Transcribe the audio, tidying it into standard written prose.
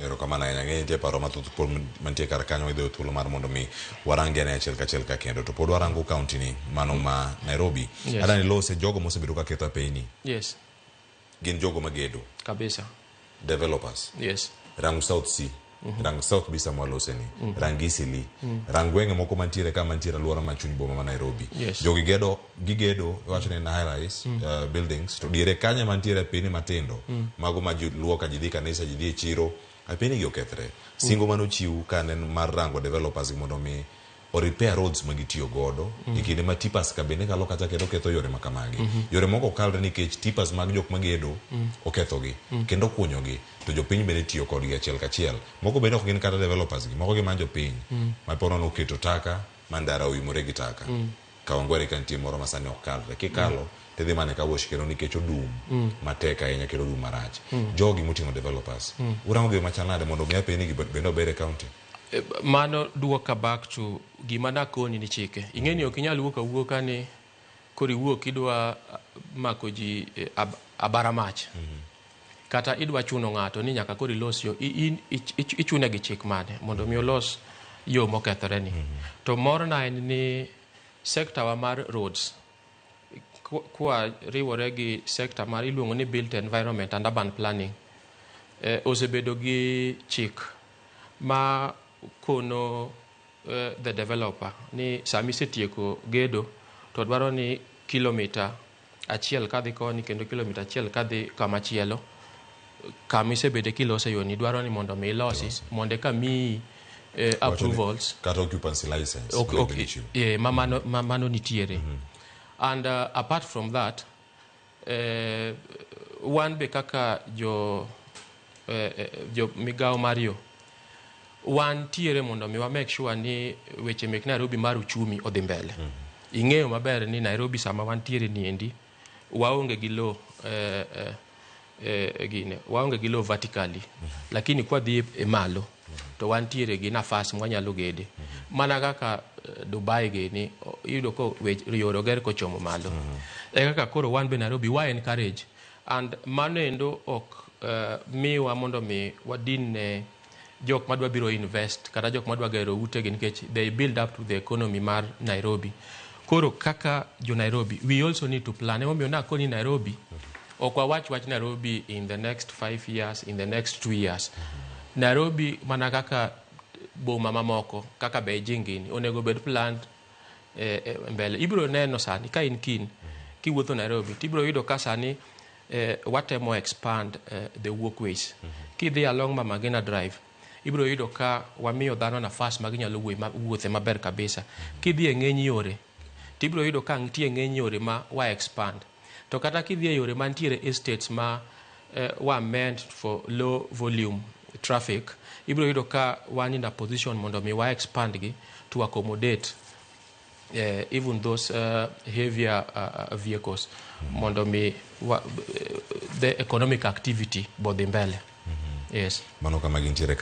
Ero kamana nyange te paro matut por mantie kar kanyo idho thuolo mar mondo mi warange ne achiel ka kendo to pod warango county ni mano ma Nairobi. Adani lose jogo mosebedo ka ketho piny. Yes. Gin jogo magedo. Kabisa. Developers. Yes. Rangu South Sea. Rangu South bisa mwalose ni. Rangi Isili. Rangu wenge moko mantiere ka mantiere luora machuny boma ma Nairobi. Yes. Jogi gigedo wachone na high rise buildings to dire kanya mantiere piny matindo. Mago ma luo ka jidhi kanisa jidhi chiro. Apeni gi okethre. Singo mano chiu kanen mar rango developers mondo mi o repair roads magitiyo godo ikinde ma tipas ka bende kalo kata kendo ketho yore makamagi. Yore moko kalre nikech tipas mag jok magedo okethogi kendo kunyogi to jopiny bende tiyo kodgi achiel kachiel. Moko bende ok gin kata developers gi, moko gi manjo piny ma pono no keto taka mandara uimore gi taka. Kawangware kantie moro masani ok kalre kikalo tedhi mane ka wosh kendo nikech odum mateka ahinya kendo odum marach. Jogi moting'o developers. Urango gi machanade mondo mi apeni gi bende obere county. Mano duoka back to gima nakoni ni chike. Ing'eni ok inyal wuoka ni kori wuok idwa mako ji abara mach. Kata idwa chuno ng'ato ni nyaka kori los yo ichune gi chik mane mondo mi olos yo mokethore ni. To moro na en ni sector wa mar roads kwa riwore gi sector mar iluongo ni built environment and urban planning osebedo gi chik ma kono the developer ni sami setieko gedo to dwaro ni kilomita achiel kadhi koni kendo kilomita achiel kadhi kamachielo kama isebede kilose yoni dwaro ni mondo mi ilosi mondo ka mi approvals kata occupancy license okay mano nitiere. And apart from that one be kaka jo migao Mario one tiere mondo mi wa make sure ni weche mek Nairobi mar uchumi odhi mbele. Ing'eyo maber ni Nairobi sama wan tiere ni endi waonge gi law waonge gi law vertically lakini kwa dhi malo to wan tiere gi nafas mwanyalo gede mana kaka Dubai geni yudo ko yoro ger ko chomo malo kaka koro wan be Nairobi wa encourage and manendo ok miwa mondo mi wadin ne jok madwa biro invest kata jok madwa gero ute gen nikech they build up to the economy mar Nairobi. Koro kaka jo Nairobi we also need to plan. Emo na koni Nairobi okwa watch Nairobi in the next 5 years, in the next 2 years. Nairobi mana kaka boma mamoko kaka Beijing ini onego bed planned mbele. Ibro neno sani ka in kin kiwuotho Nairobi tibro yudo ka sani watemo expand the walkways. Kidhi along Mama Ngina Drive ibro yudo ka wamiyo dhano nafas maginyalo wuothe maber kabisa. Kidhi e ng'eny yore tibro yudo ka nitie ng'eny yore ma wa expand. To kata kidhi e yore mantiere estates ma were meant for low volume traffic ibro yudo ka one in a position mondo mi wa expand gi to accommodate even those heavier vehicles mondo mi the economic activity bodhi mbele. Yes. Mano kama gintiere ka